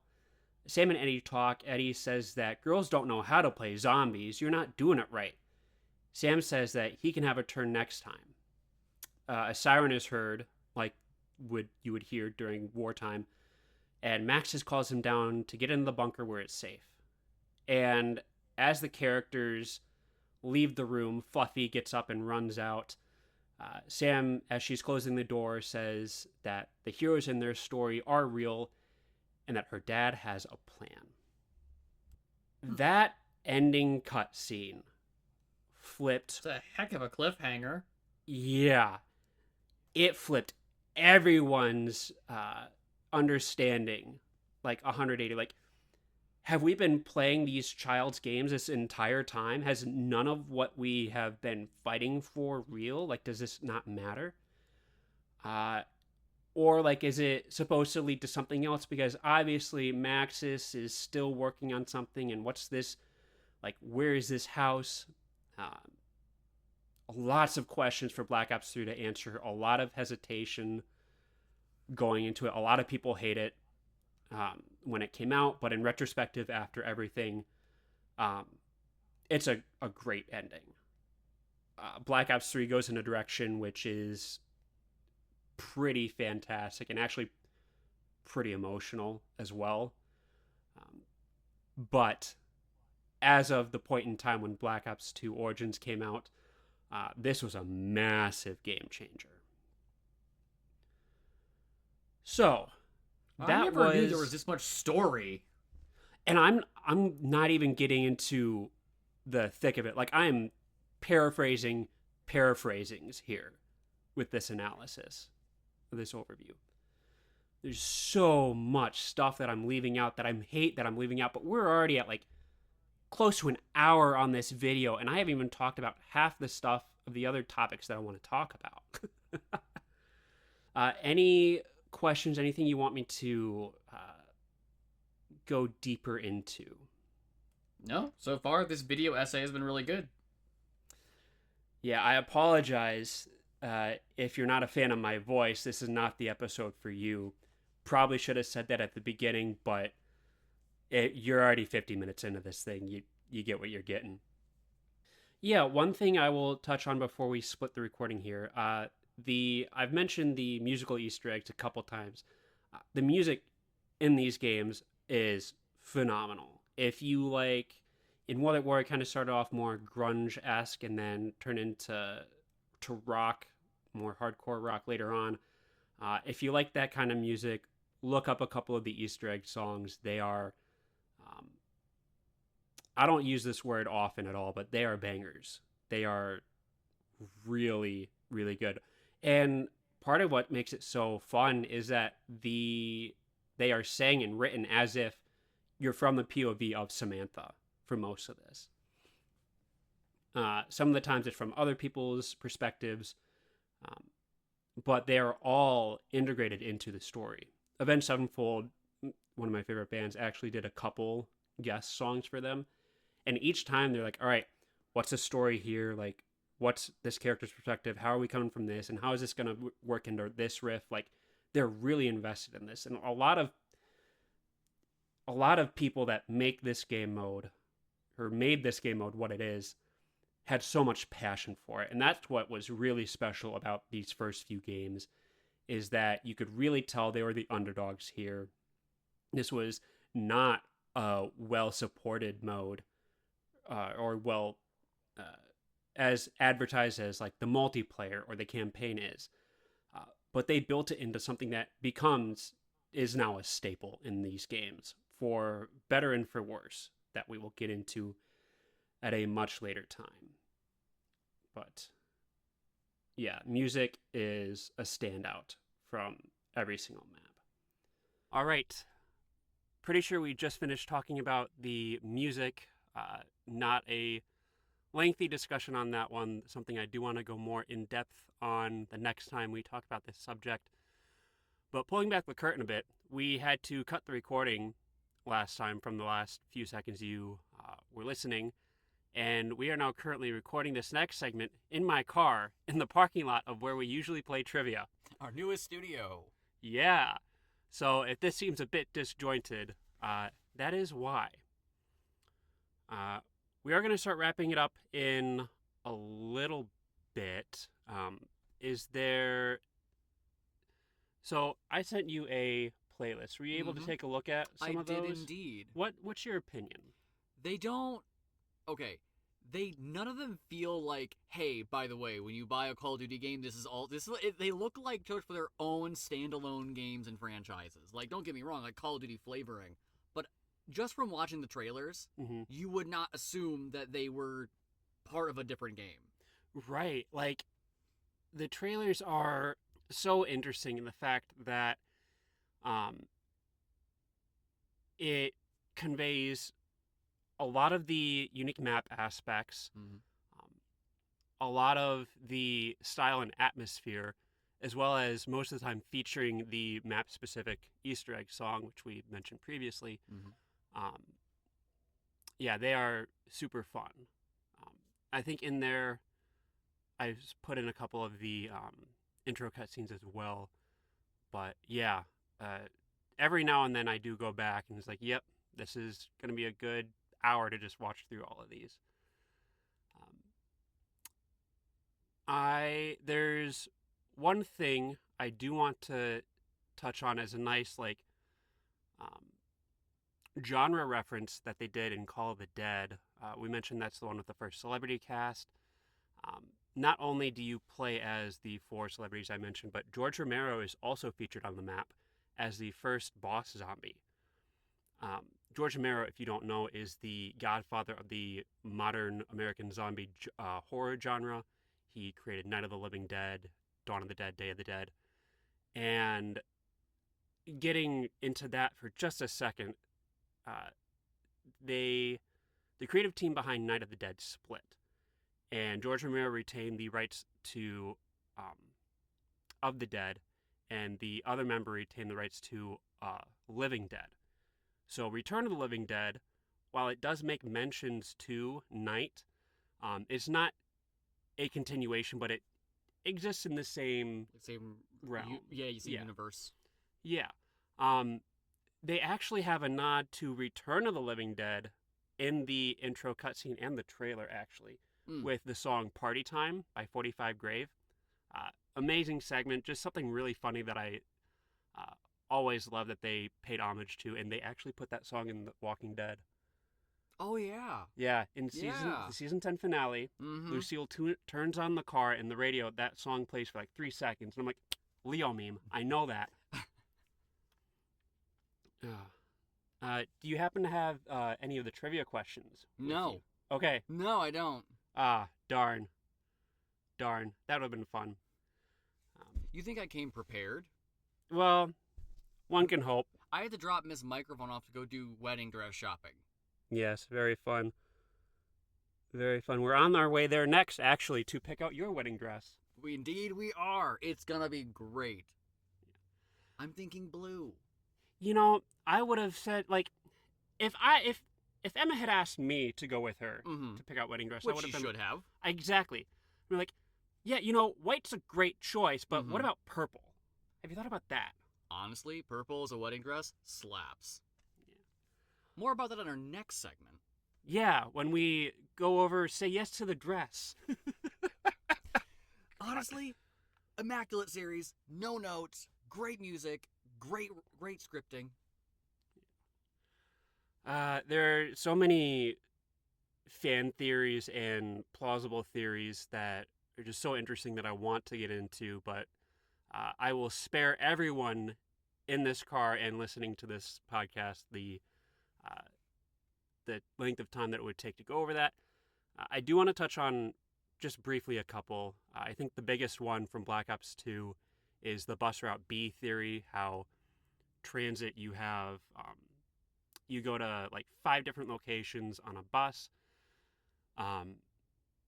Sam and Eddie talk. Eddie says that girls don't know how to play zombies. You're not doing it right. Sam says that he can have a turn next time. A siren is heard, like you would hear during wartime, and Maxis calls him down to get into the bunker where it's safe. And as the characters leave the room, Fluffy gets up and runs out. Sam, as she's closing the door, says that the heroes in their story are real and that her dad has a plan. That ending cutscene flipped. It's a heck of a cliffhanger. Yeah. It flipped everyone's understanding like 180. Like, have we been playing these child's games this entire time? Has none of what we have been fighting for real? Like, does this not matter? Or, like, is it supposed to lead to something else? Because obviously Maxis is still working on something, and what's this? Like, where is this house? Lots of questions for Black Ops 3 to answer. A lot of hesitation going into it. A lot of people hate it when it came out, but in retrospective, after everything, it's a great ending. Black Ops 3 goes in a direction which is pretty fantastic and actually pretty emotional as well. But as of the point in time when Black Ops 2 Origins came out, this was a massive game changer. So I that never knew there was, was this much story. and I'm not even getting into the thick of it. Like, I am paraphrasings here with this analysis, this overview. There's so much stuff that I'm leaving out, that I'm leaving out, but we're already at like close to an hour on this video, and I haven't even talked about half the stuff of the other topics that I want to talk about. Any questions, anything you want me to go deeper into? No, so far this video essay has been really good. Yeah, I apologize if you're not a fan of my voice. This is not the episode for you. Probably should have said that at the beginning, but you're already 50 minutes into this thing. You get what you're getting. Yeah, one thing I will touch on before we split the recording here. I've mentioned the musical Easter eggs a couple times. The music in these games is phenomenal. If you like, in World at War, it kind of started off more grunge-esque and then turned into rock, more hardcore rock later on. If you like that kind of music, look up a couple of the Easter egg songs. They are, I don't use this word often at all, but they are bangers. They are really, really good. And part of what makes it so fun is that they are sang and written as if you're from the POV of Samantha for most of this. Some of the times it's from other people's perspectives, but they are all integrated into the story. Avenged Sevenfold, one of my favorite bands, actually did a couple guest songs for them. And each time they're like, all right, what's the story here? Like, what's this character's perspective? How are we coming from this? And how is this going to work into this riff? Like, they're really invested in this. And a lot of people that make this game mode, or made this game mode what it is, had so much passion for it. And that's what was really special about these first few games, is that you could really tell they were the underdogs here. This was not a well-supported mode, or well, as advertised as like the multiplayer or the campaign is. But they built it into something that is now a staple in these games, for better and for worse, that we will get into at a much later time. But yeah, music is a standout from every single map. All right. Pretty sure we just finished talking about the music. Not a lengthy discussion on that one. Something I do want to go more in depth on the next time we talk about this subject. But pulling back the curtain a bit, we had to cut the recording last time from the last few seconds you were listening. And we are now currently recording this next segment in my car in the parking lot of where we usually play trivia. Our newest studio. Yeah. So if this seems a bit disjointed, that is why. We are going to start wrapping it up in a little bit. So I sent you a playlist. Were you able to take a look at some of those? I did indeed. What's your opinion? They don't... Okay. None of them feel like, hey, by the way, when you buy a Call of Duty game, they look like chose for their own standalone games and franchises. Like, don't get me wrong, like Call of Duty flavoring. But just from watching the trailers, you would not assume that they were part of a different game. Right. Like, the trailers are so interesting in the fact that it conveys a lot of the unique map aspects, a lot of the style and atmosphere, as well as most of the time featuring the map-specific Easter egg song, which we mentioned previously. Yeah, they are super fun. I think in there, I've put in a couple of the intro cutscenes as well. But yeah, every now and then I do go back and it's like, yep, this is going to be a good hour to just watch through all of these. There's one thing I do want to touch on as a nice genre reference that they did in Call of the Dead. We mentioned that's the one with the first celebrity cast. Um, Not only do you play as the four celebrities I mentioned, but George Romero is also featured on the map as the first boss zombie. George Romero, if you don't know, is the godfather of the modern American zombie horror genre. He created Night of the Living Dead, Dawn of the Dead, Day of the Dead. And getting into that for just a second, uh, the creative team behind Night of the Dead split, and George Romero retained the rights to of the Dead, and the other member retained the rights to Living Dead. So Return of the Living Dead, while it does make mentions to Night, it's not a continuation, but it exists in the same realm. You see universe. Yeah. They actually have a nod to Return of the Living Dead in the intro cutscene and the trailer, actually, with the song Party Time by 45 Grave. Amazing segment, just something really funny that I always love that they paid homage to, and they actually put that song in The Walking Dead. Oh, yeah. Yeah, in the season 10 finale, Lucille turns on the car, and the radio, that song plays for like 3 seconds, and I'm like, Leo meme, I know that. Do you happen to have any of the trivia questions? No. Okay. No, I don't. Darn. That would have been fun. You think I came prepared? Well, one can hope. I had to drop Miss Microphone off to go do wedding dress shopping. Yes, very fun. Very fun. We're on our way there next, actually, to pick out your wedding dress. Indeed we are. It's gonna be great. I'm thinking blue. You know, I would have said, like, if Emma had asked me to go with her to pick out wedding dress, which I would have been, should have. Exactly. I'm like, yeah, you know, white's a great choice, but what about purple? Have you thought about that? Honestly, purple as a wedding dress slaps. Yeah. More about that in our next segment. Yeah, when we go over Say Yes to the Dress. Honestly, immaculate series, no notes, great music, great scripting. There are so many fan theories and plausible theories that are just so interesting that I want to get into, but I will spare everyone in this car and listening to this podcast the length of time that it would take to go over that. I do want to touch on just briefly a couple. I think the biggest one from Black Ops 2 is the bus route B theory, how transit you have, you go to like 5 different locations on a bus.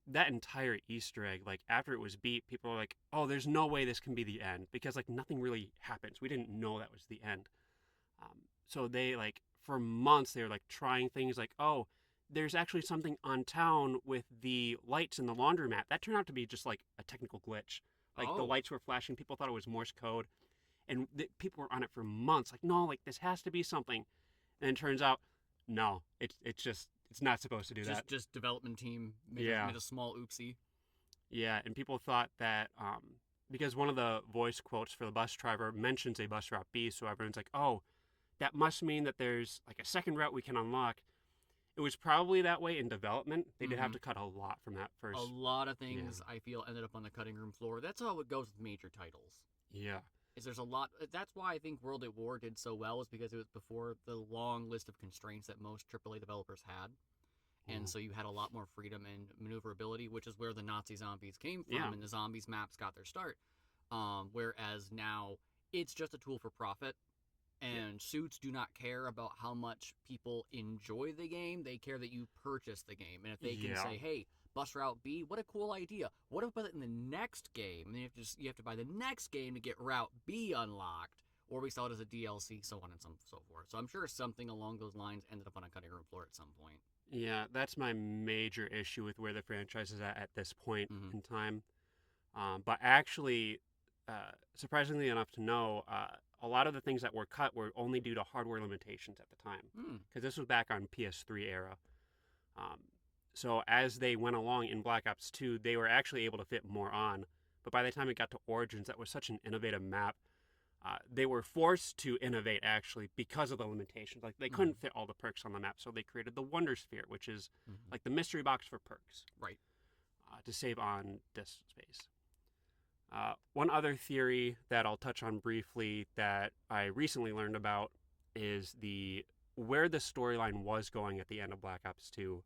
That entire Easter egg, like after it was beat, people were like, oh, there's no way this can be the end, because like nothing really happens. We didn't know that was the end. So they like, for months, they were like trying things like, oh, there's actually something on town with the lights in the laundromat. That turned out to be just like a technical glitch. Like the lights were flashing. People thought it was Morse code. And people were on it for months. Like, no, like this has to be something. And it turns out, no, it's not supposed to do that. Just development team made a small oopsie. Yeah, and people thought that because one of the voice quotes for the bus driver mentions a bus route B, so everyone's like, oh, that must mean that there's like a second route we can unlock. It was probably that way in development. They did have to cut a lot from that first. A lot of things, I feel, ended up on the cutting room floor. That's how it goes with major titles. Yeah. Is there's a lot. That's why I think World at War did so well, is because it was before the long list of constraints that most AAA developers had. And so you had a lot more freedom and maneuverability, which is where the Nazi zombies came from, and the zombies maps got their start. Whereas now, it's just a tool for profit. And suits do not care about how much people enjoy the game. They care that you purchase the game. And if they can say, hey, bus route B, what a cool idea. What if we put it in the next game? And then you have to buy the next game to get route B unlocked. Or we sell it as a DLC, so on and so forth. So I'm sure something along those lines ended up on a cutting room floor at some point. Yeah, that's my major issue with where the franchise is at this point in time. But actually, surprisingly enough to know, a lot of the things that were cut were only due to hardware limitations at the time. Because this was back on PS3 era. So as they went along in Black Ops 2, they were actually able to fit more on. But by the time it got to Origins, that was such an innovative map. They were forced to innovate actually because of the limitations. Like they couldn't fit all the perks on the map, so they created the Wonder Sphere, which is like the mystery box for perks, Right. to save on disk space. One other theory that I'll touch on briefly that I recently learned about is where the storyline was going at the end of Black Ops 2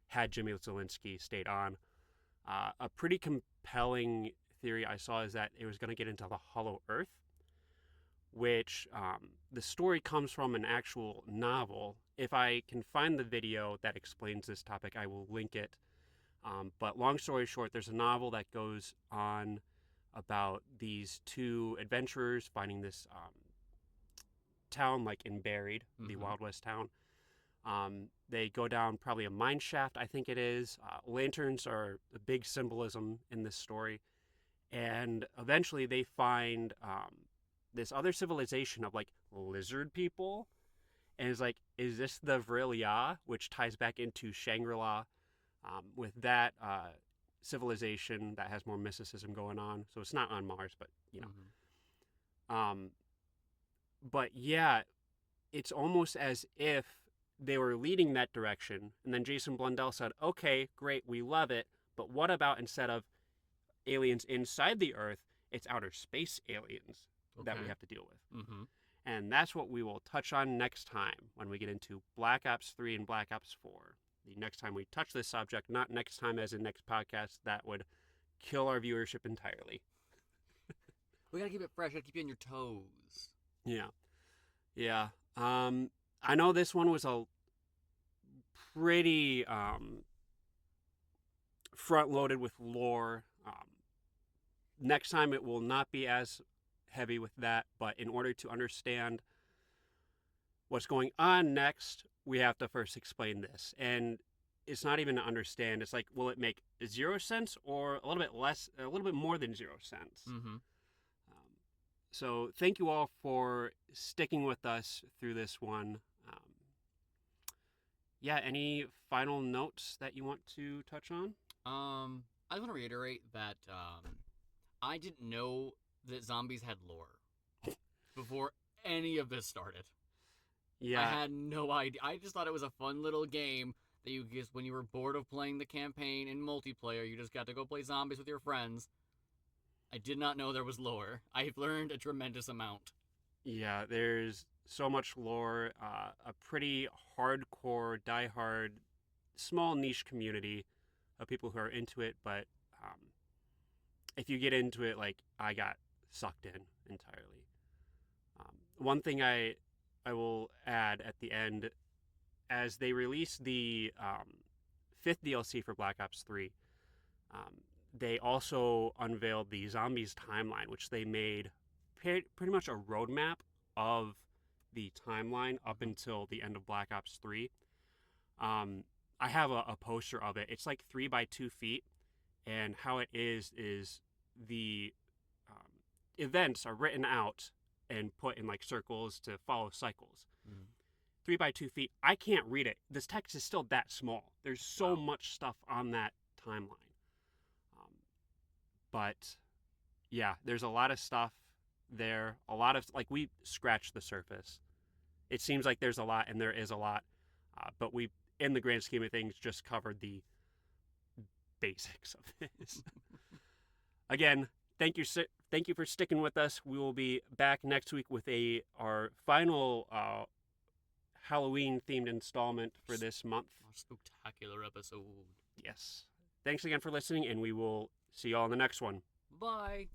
had Jimmy Zielinski stayed on. A pretty compelling theory I saw is that it was going to get into the Hollow Earth, which the story comes from an actual novel. If I can find the video that explains this topic, I will link it. But long story short, there's a novel that goes on about these two adventurers finding this town, like in Buried, the Wild West town. They go down probably a mine shaft, I think it is. Lanterns are a big symbolism in this story. And eventually they find this other civilization of like lizard people. And it's like, is this the Vrilya, which ties back into Shangri-La with that civilization that has more mysticism going on. So it's not on Mars, but you know. But yeah, it's almost as if they were leading that direction, and then Jason Blundell said, "Okay, great, we love it, but what about instead of aliens inside the Earth, it's outer space aliens that we have to deal with?" And that's what we will touch on next time when we get into Black Ops 3 and Black Ops 4. The next time we touch this subject, not next time as in next podcast, that would kill our viewership entirely. We gotta keep it fresh, gotta keep you on your toes. Yeah. I know this one was a pretty front-loaded with lore. Next time it will not be as heavy with that, but in order to understand what's going on next, we have to first explain this. And it's not even to understand. It's like, will it make 0 sense or a little bit less, a little bit more than 0 cents? So thank you all for sticking with us through this one. Any final notes that you want to touch on? I just want to reiterate that I didn't know that zombies had lore before any of this started. Yeah. I had no idea. I just thought it was a fun little game that you just, when you were bored of playing the campaign in multiplayer, you just got to go play zombies with your friends. I did not know there was lore. I've learned a tremendous amount. Yeah, there's so much lore, a pretty hardcore, diehard, small niche community of people who are into it, but if you get into it, like, I got sucked in entirely. One thing I will add at the end, as they release the 5th DLC for Black Ops 3, they also unveiled the Zombies timeline, which they made pretty much a roadmap of the timeline up until the end of Black Ops 3. I have a poster of it. It's like 3 by 2 feet, and how it is the events are written out and put in like circles to follow cycles. 3 by 2 feet. I can't read it. This text is still that small. There's so much stuff on that timeline. But yeah, there's a lot of stuff there. A lot of, like, we scratched the surface. It seems like there's a lot, and there is a lot. But we, in the grand scheme of things, just covered the basics of this. Again, thank you for sticking with us. We will be back next week with our final Halloween-themed installment for this month. Our spectacular episode. Yes. Thanks again for listening, and we will see you all in the next one. Bye.